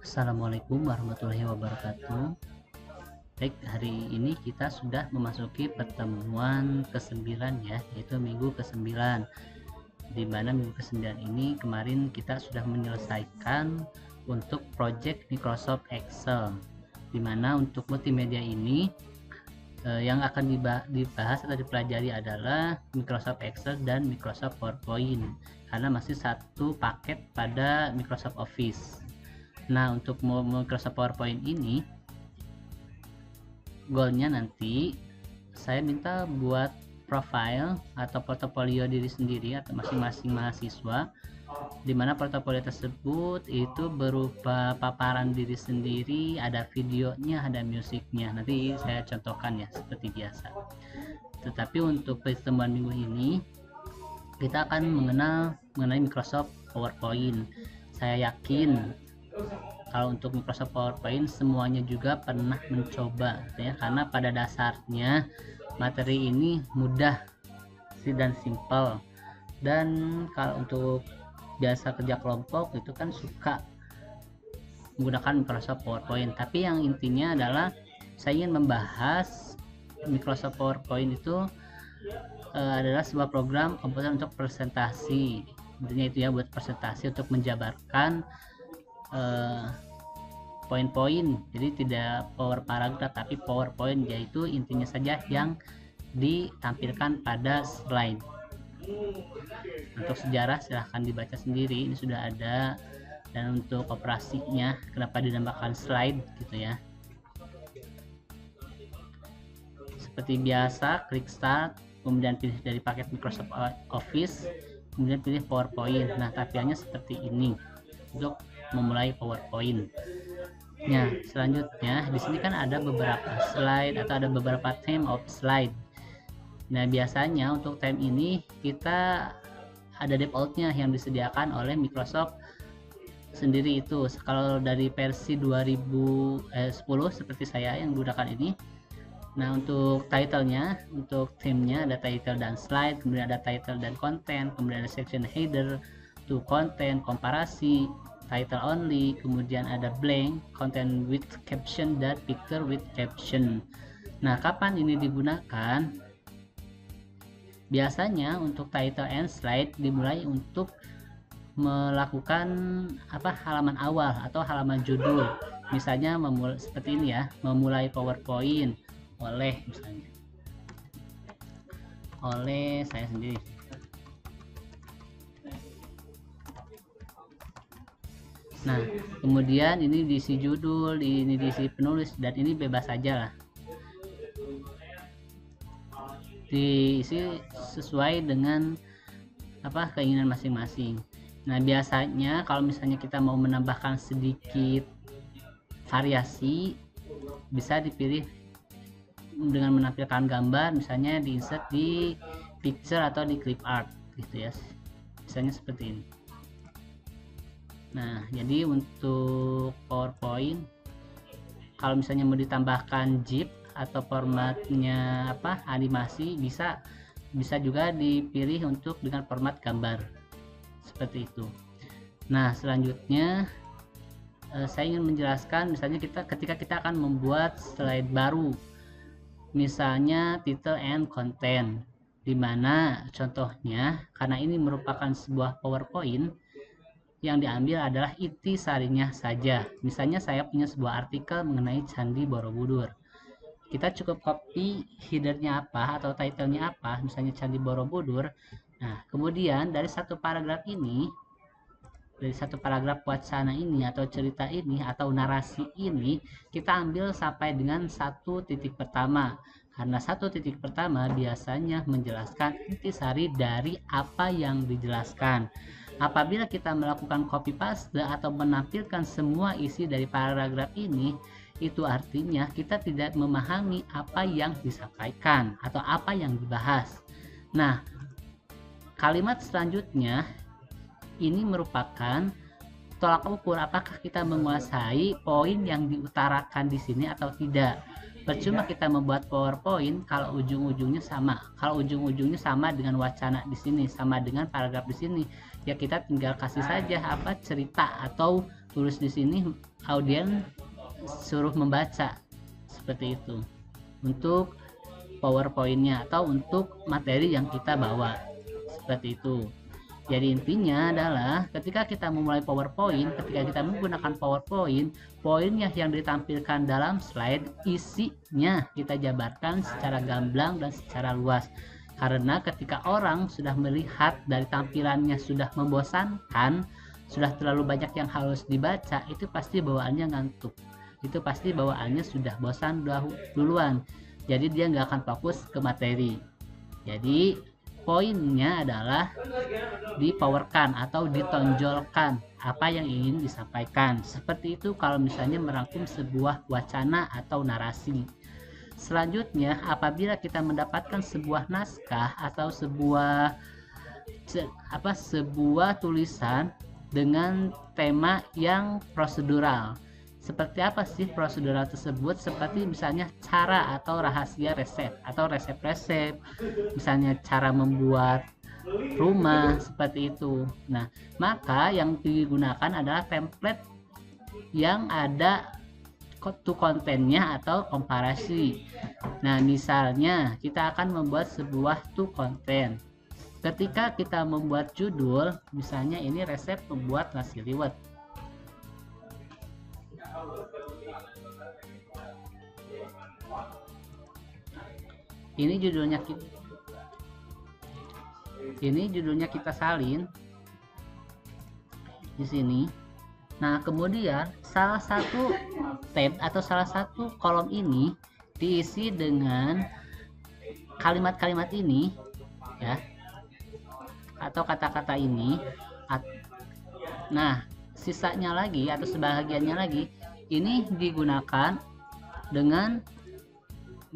Assalamualaikum warahmatullahi wabarakatuh. Baik, hari ini kita sudah memasuki pertemuan ke-9 ya, yaitu minggu ke-9. Di mana minggu ke-9 ini kemarin kita sudah menyelesaikan untuk project Microsoft Excel. Di mana untuk multimedia ini yang akan dibahas atau dipelajari adalah Microsoft Excel dan Microsoft PowerPoint, karena masih satu paket pada Microsoft Office. Nah, untuk Microsoft PowerPoint ini goalnya nanti saya minta buat profile atau portofolio diri sendiri atau masing-masing mahasiswa, dimana portofolio tersebut itu berupa paparan diri sendiri, ada videonya, ada musiknya. Nanti saya contohkan ya seperti biasa. Tetapi untuk pertemuan minggu ini kita akan mengenai Microsoft PowerPoint. Saya yakin kalau untuk Microsoft PowerPoint semuanya juga pernah mencoba ya, karena pada dasarnya materi ini mudah dan simpel. Dan kalau untuk biasa kerja kelompok itu kan suka menggunakan Microsoft PowerPoint, tapi yang intinya adalah saya ingin membahas Microsoft PowerPoint itu adalah sebuah program komputer untuk presentasi. Intinya itu ya, buat presentasi untuk menjabarkan poin-poin. Jadi tidak power paragraf tapi PowerPoint, yaitu intinya saja yang ditampilkan pada slide. Untuk sejarah silahkan dibaca sendiri, ini sudah ada. Dan untuk operasinya kenapa dinamakan slide gitu ya, seperti biasa klik start, kemudian pilih dari paket Microsoft Office, kemudian pilih PowerPoint. Nah, tampilannya seperti ini untuk memulai PowerPoint. Nah, selanjutnya di sini kan ada beberapa slide atau ada beberapa theme of slide. Nah, biasanya untuk theme ini kita ada defaultnya yang disediakan oleh Microsoft sendiri itu. Kalau dari versi 2010 seperti saya yang menggunakan ini. Nah, untuk title-nya, untuk theme-nya ada title dan slide, kemudian ada title dan content, kemudian ada section header, to content, komparasi, title only, kemudian ada blank, content with caption, dan picture with caption. Nah, kapan ini digunakan? Biasanya untuk title and slide dimulai untuk melakukan halaman awal atau halaman judul. Misalnya seperti ini ya, memulai PowerPoint oleh misalnya oleh saya sendiri. Nah, kemudian ini diisi judul, ini diisi penulis, dan ini bebas saja lah, diisi sesuai dengan keinginan masing-masing. Nah, biasanya kalau misalnya kita mau menambahkan sedikit variasi, bisa dipilih dengan menampilkan gambar, misalnya di insert di picture atau di clip art gitu ya, misalnya seperti ini. Nah, jadi untuk PowerPoint kalau misalnya mau ditambahkan GIF atau formatnya animasi, bisa juga dipilih untuk dengan format gambar seperti itu. Nah, selanjutnya saya ingin menjelaskan misalnya ketika kita akan membuat slide baru, misalnya title and content, dimana contohnya karena ini merupakan sebuah PowerPoint, yang diambil adalah intisarinya saja. Misalnya saya punya sebuah artikel mengenai Candi Borobudur, kita cukup copy headernya apa atau titlenya apa, misalnya Candi Borobudur. Nah, kemudian dari satu paragraf ini, dari satu paragraf wacana ini atau cerita ini atau narasi ini, kita ambil sampai dengan satu titik pertama, karena satu titik pertama biasanya menjelaskan intisari dari apa yang dijelaskan. Apabila kita melakukan copy paste atau menampilkan semua isi dari paragraf ini, itu artinya kita tidak memahami apa yang disampaikan atau apa yang dibahas. Nah, kalimat selanjutnya ini merupakan tolak ukur apakah kita menguasai poin yang diutarakan di sini atau tidak. Percuma kita membuat PowerPoint kalau ujung-ujungnya sama. Kalau ujung-ujungnya sama dengan wacana di sini, sama dengan paragraf di sini, ya kita tinggal kasih saja apa cerita atau tulis di sini audiens suruh membaca seperti itu untuk PowerPoint-nya atau untuk materi yang kita bawa seperti itu. Jadi intinya adalah ketika kita memulai PowerPoint, ketika kita menggunakan PowerPoint, poinnya yang ditampilkan dalam slide isinya kita jabarkan secara gamblang dan secara luas. Karena ketika orang sudah melihat dari tampilannya sudah membosankan, sudah terlalu banyak yang harus dibaca, itu pasti bawaannya ngantuk. Itu pasti bawaannya sudah bosan duluan. Jadi dia nggak akan fokus ke materi. Jadi poinnya adalah dipowerkan atau ditonjolkan apa yang ingin disampaikan. Seperti itu kalau misalnya merangkum sebuah wacana atau narasi. Selanjutnya, apabila kita mendapatkan sebuah naskah atau sebuah tulisan dengan tema yang prosedural. Seperti apa sih prosedural tersebut? Seperti misalnya cara atau rahasia resep atau resep-resep, misalnya cara membuat rumah seperti itu. Nah, maka yang digunakan adalah template yang ada to kontennya atau komparasi. Nah, misalnya kita akan membuat sebuah to konten. Ketika kita membuat judul, misalnya ini resep membuat nasi liwet. Ini judulnya kita salin di sini. Nah, kemudian salah satu tab atau salah satu kolom ini diisi dengan kalimat-kalimat ini ya, atau kata-kata ini. Nah, sisanya lagi atau sebahagiannya lagi ini digunakan dengan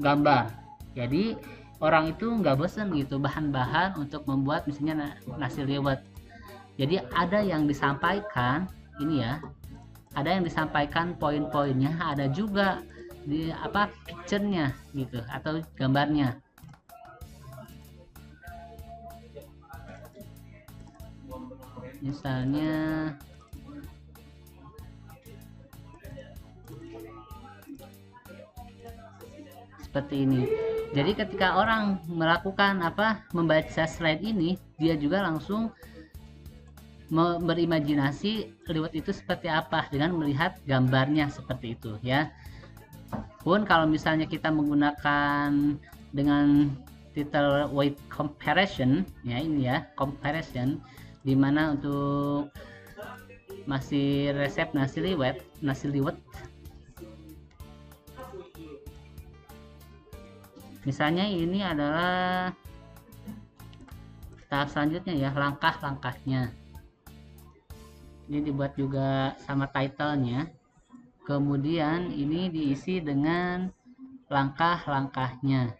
gambar. Jadi orang itu nggak bosan gitu bahan-bahan untuk membuat misalnya nasi liwet. Jadi ada yang disampaikan ini ya, ada yang disampaikan poin-poinnya, ada juga di picture-nya gitu atau gambarnya. Misalnya seperti ini. Jadi ketika orang melakukan membaca slide ini, dia juga langsung berimajinasi liwet itu seperti apa dengan melihat gambarnya seperti itu ya. Pun kalau misalnya kita menggunakan dengan title weight comparison ya, ini ya comparison, dimana untuk masih resep nasi liwet misalnya ini adalah tahap selanjutnya ya, langkah-langkahnya. Ini dibuat juga sama titlenya. Kemudian ini diisi dengan langkah-langkahnya.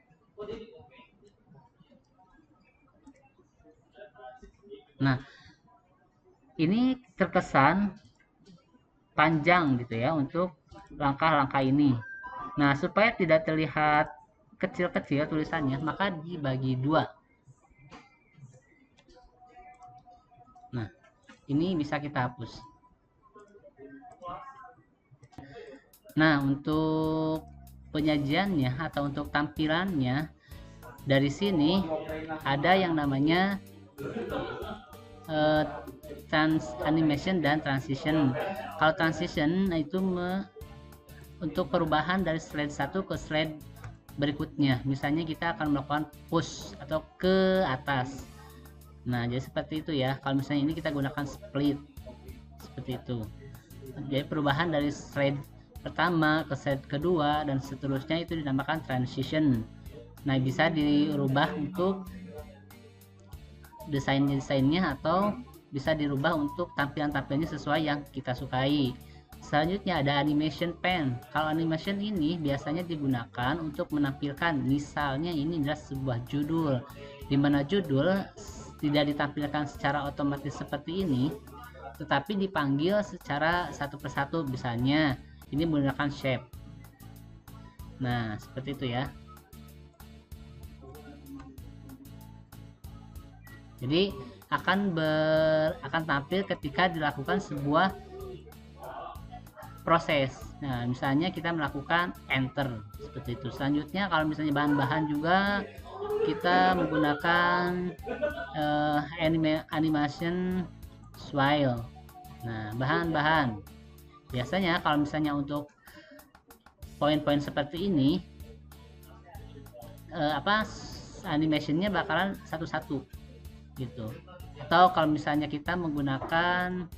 Nah, ini terkesan panjang gitu ya untuk langkah-langkah ini. Nah, supaya tidak terlihat kecil-kecil tulisannya, maka dibagi dua. Nah, ini bisa kita hapus. Nah, untuk penyajiannya atau untuk tampilannya, dari sini ada yang namanya animation dan transition. Kalau transition itu untuk perubahan dari slide 1 ke slide berikutnya. Misalnya kita akan melakukan push atau ke atas. Nah, jadi seperti itu ya. Kalau misalnya ini kita gunakan split seperti itu. Jadi perubahan dari slide pertama ke slide kedua dan seterusnya itu dinamakan transition. Nah, bisa dirubah untuk desainnya atau bisa dirubah untuk tampilannya sesuai yang kita sukai. Selanjutnya ada animation pen. Kalau animation ini biasanya digunakan untuk menampilkan, misalnya ini adalah sebuah judul, di mana judul tidak ditampilkan secara otomatis seperti ini, tetapi dipanggil secara satu persatu. Misalnya ini menggunakan shape. Nah, seperti itu ya. Jadi akan tampil ketika dilakukan sebuah proses. Nah, misalnya kita melakukan enter seperti itu. Selanjutnya kalau misalnya bahan-bahan juga kita menggunakan animation swile. Nah, bahan-bahan biasanya kalau misalnya untuk poin-poin seperti ini animationnya bakalan satu-satu gitu. Atau kalau misalnya kita menggunakan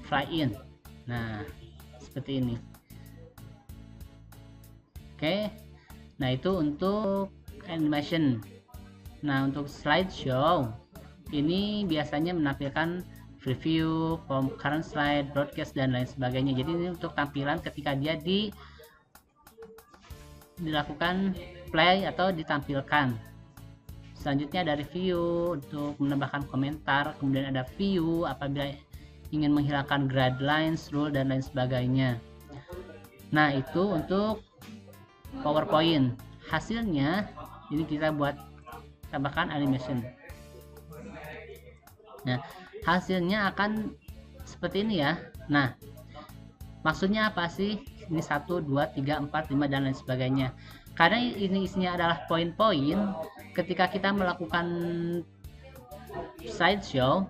fly in, nah seperti ini. Oke, nah itu untuk animation. Nah, untuk slideshow ini biasanya menampilkan preview, current slide, broadcast, dan lain sebagainya. Jadi ini untuk tampilan ketika dia dilakukan play atau ditampilkan. Selanjutnya ada review untuk menambahkan komentar, kemudian ada view apabila ingin menghilangkan guidelines, rule, dan lain sebagainya. Nah, itu untuk PowerPoint. Hasilnya ini kita buat tambahkan animation. Nah, hasilnya akan seperti ini ya. Nah, maksudnya apa sih? Ini 1, 2, 3, 4, 5, dan lain sebagainya. Karena ini isinya adalah poin-poin, ketika kita melakukan slideshow,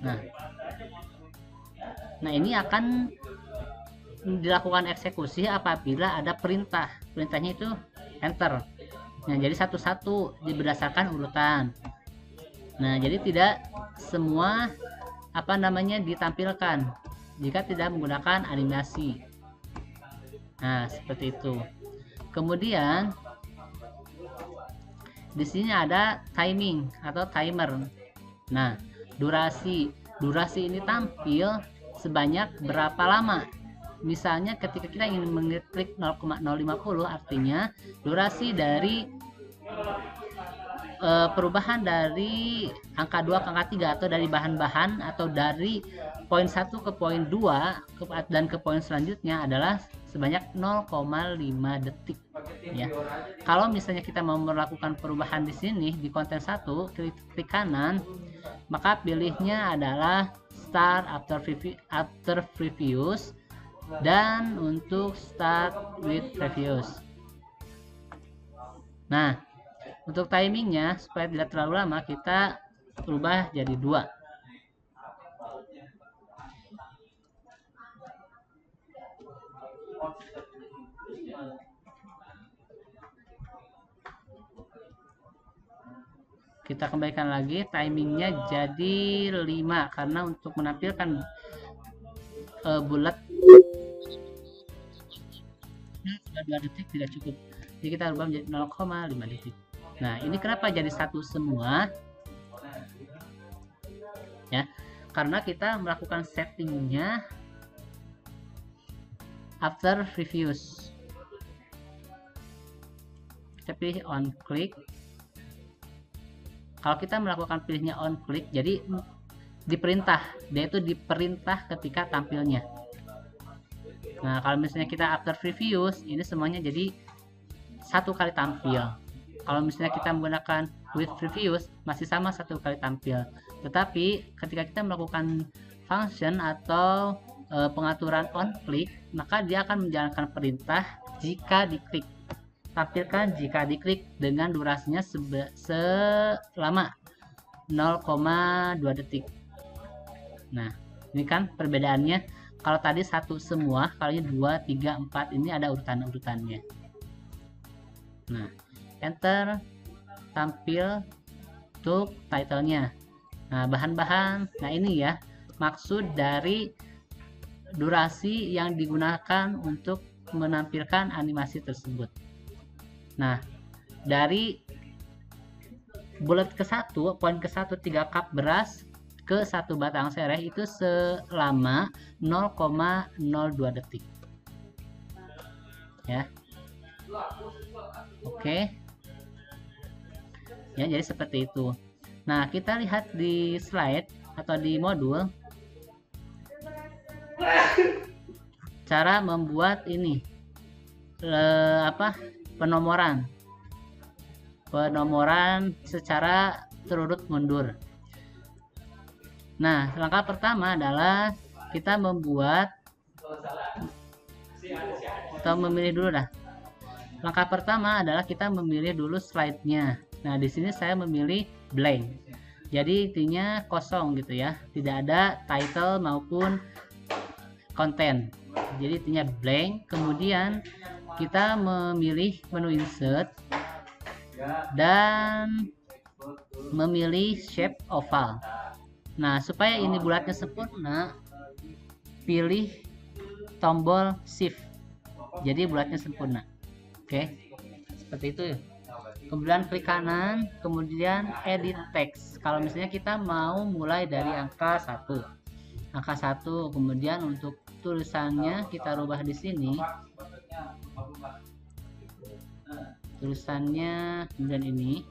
nah ini akan dilakukan eksekusi apabila ada perintah. Perintahnya itu enter. Nah, jadi satu-satu berdasarkan urutan. Nah, jadi tidak semua ditampilkan jika tidak menggunakan animasi. Nah, seperti itu. Kemudian di sini ada timing atau timer. Nah, durasi ini tampil sebanyak berapa lama. Misalnya ketika kita ingin mengklik 0,050, artinya durasi dari perubahan dari angka 2 ke angka 3 atau dari bahan-bahan atau dari poin 1 ke poin 2 dan ke poin selanjutnya adalah sebanyak 0,5 detik ya. Kalau misalnya kita mau melakukan perubahan di sini di konten 1, klik kanan, maka pilihnya adalah start after previews dan untuk start with previews. Nah, untuk timingnya supaya tidak terlalu lama kita ubah jadi 2. Kita kembalikan lagi timingnya jadi 5 karena untuk menampilkan bulat 2 detik tidak cukup, jadi kita ubah menjadi 0,5 detik. Nah, ini kenapa jadi satu semua ya, karena kita melakukan settingnya after reviews. Kita pilih on click. Kalau kita melakukan pilihnya on click, jadi diperintah, dia itu diperintah ketika tampilnya. Nah, kalau misalnya kita after previews, ini semuanya jadi satu kali tampil. Kalau misalnya kita menggunakan with previews, masih sama satu kali tampil. Tetapi ketika kita melakukan function atau pengaturan on click, maka dia akan menjalankan perintah jika diklik. Tampilkan jika diklik dengan durasinya selama 0,2 detik. Nah, ini kan perbedaannya. Kalau tadi satu semua, kalau ini 2, 3, 4, ini ada urutan-urutannya. Nah, enter, tampil untuk titlenya. Nah, bahan-bahan. Nah, ini ya maksud dari durasi yang digunakan untuk menampilkan animasi tersebut. Nah, dari bullet ke-1, poin ke-1, 3 cup beras ke 1 batang sereh itu selama 0,02 detik ya. Oke ya, jadi seperti itu. Nah, kita lihat di slide atau di modul cara membuat ini penomoran. penomoran secara terurut mundur. Nah, langkah pertama adalah kita membuat atau memilih dulu dah. Langkah pertama adalah kita memilih dulu slide-nya. Nah, di sini saya memilih blank. Jadi intinya kosong gitu ya, tidak ada title maupun konten. Jadi intinya blank. Kemudian kita memilih menu insert dan memilih shape oval. Nah, supaya ini bulatnya sempurna, pilih tombol shift. Jadi bulatnya sempurna. Oke, seperti itu. Kemudian klik kanan, kemudian edit text. Kalau misalnya kita mau mulai dari angka 1. Angka 1, kemudian untuk tulisannya kita rubah di sini. Tulisannya kemudian ini.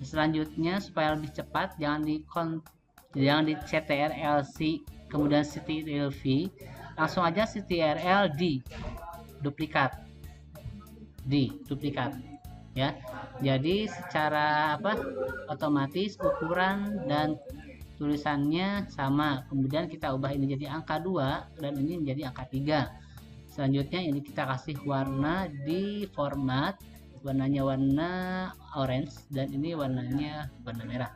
Selanjutnya supaya lebih cepat jangan di CTRL-C kemudian CTRL-V, langsung aja CTRL-D duplikat ya. Jadi secara otomatis ukuran dan tulisannya sama. Kemudian kita ubah ini jadi angka 2 dan ini menjadi angka 3. Selanjutnya ini kita kasih warna di format, warnanya warna orange dan ini warnanya warna merah.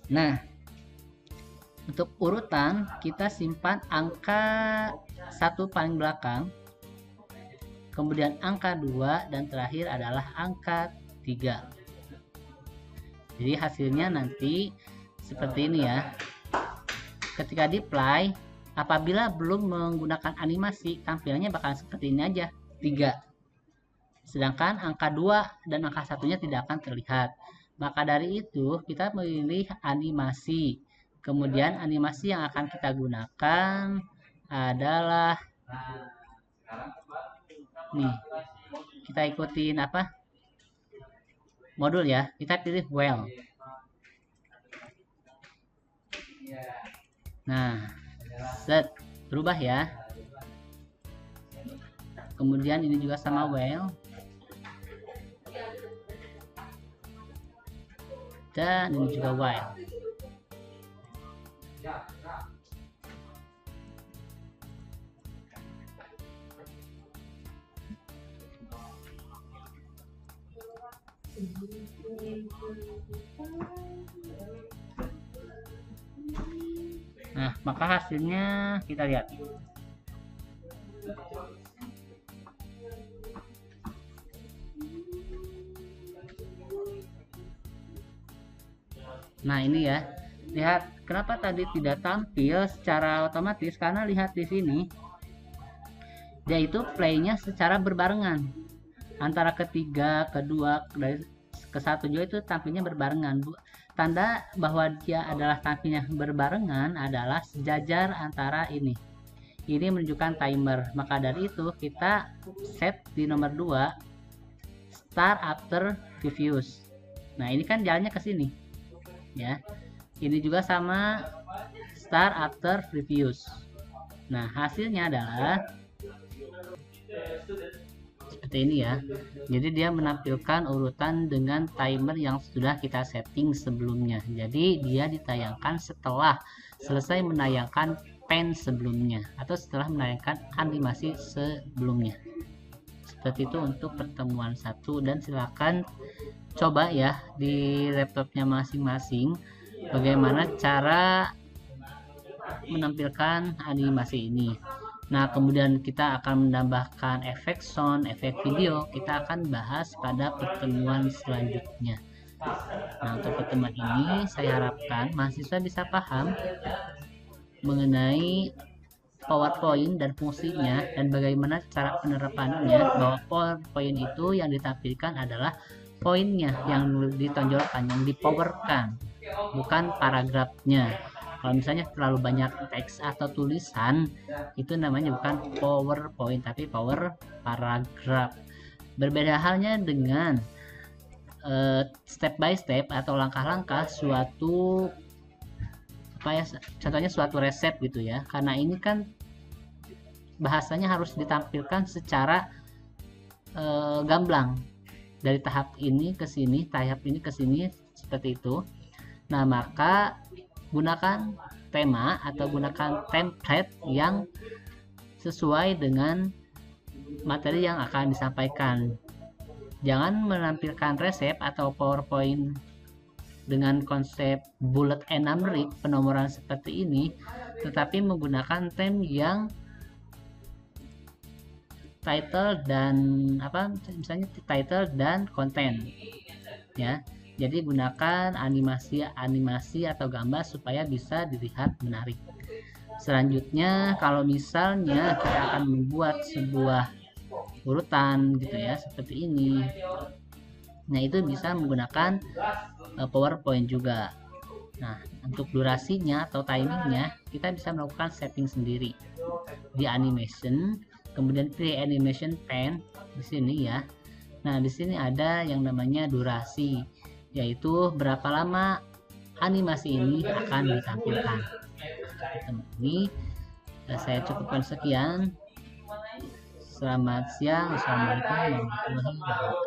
Nah, untuk urutan kita simpan angka 1 paling belakang, kemudian angka 2 dan terakhir adalah angka 3. Jadi hasilnya nanti seperti ini ya. Ketika di play, apabila belum menggunakan animasi, tampilannya bakal seperti ini aja, 3. Sedangkan angka 2 dan angka 1-nya tidak akan terlihat. Maka dari itu kita memilih animasi. Kemudian animasi yang akan kita gunakan adalah nih, kita ikutin modul ya, kita pilih well. Nah, set, berubah ya. Kemudian ini juga sama well, dan ini juga while. Nah, maka hasilnya kita lihat. Nah, ini ya. Lihat kenapa tadi tidak tampil secara otomatis, karena lihat di sini yaitu playnya secara berbarengan antara ketiga, kedua, ke satu juga itu tampilnya berbarengan. Tanda bahwa dia adalah tampilnya berbarengan adalah sejajar antara ini menunjukkan timer. Maka dari itu kita set di nomor 2 start after previews. Nah, ini kan jalannya ke sini ya. Ini juga sama start after previews. Nah, hasilnya adalah seperti ini ya. Jadi dia menampilkan urutan dengan timer yang sudah kita setting sebelumnya. Jadi dia ditayangkan setelah selesai menayangkan pen sebelumnya atau setelah menayangkan animasi sebelumnya. Seperti itu untuk pertemuan 1, dan silakan coba ya di laptopnya masing-masing bagaimana cara menampilkan animasi ini. Nah, kemudian kita akan menambahkan efek sound, efek video. Kita akan bahas pada pertemuan selanjutnya. Nah, untuk pertemuan ini saya harapkan mahasiswa bisa paham mengenai PowerPoint dan fungsinya dan bagaimana cara penerapannya, bahwa PowerPoint itu yang ditampilkan adalah poinnya yang ditonjolkan, yang dipowerkan, bukan paragrafnya. Kalau misalnya terlalu banyak teks atau tulisan, itu namanya bukan PowerPoint tapi power paragraph. Berbeda halnya dengan step by step atau langkah-langkah suatu contohnya suatu resep gitu ya. Karena ini kan bahasanya harus ditampilkan secara gamblang dari tahap ini ke sini, seperti itu. Nah, maka gunakan tema atau gunakan template yang sesuai dengan materi yang akan disampaikan. Jangan menampilkan resep atau PowerPoint dengan konsep bullet and numbering penomoran seperti ini, tetapi menggunakan tem yang title dan misalnya title dan konten ya. Jadi gunakan animasi atau gambar supaya bisa dilihat menarik. Selanjutnya, kalau misalnya kita akan membuat sebuah urutan gitu ya, seperti ini. Nah, itu bisa menggunakan PowerPoint juga. Nah, untuk durasinya atau timingnya kita bisa melakukan setting sendiri di animation, kemudian pre-animation pen di sini ya. Nah, di sini ada yang namanya durasi, yaitu berapa lama animasi ini akan ditampilkan. Ini saya cukupkan sekian. Selamat siang. Assalamualaikum warahmatullahi wabarakatuh.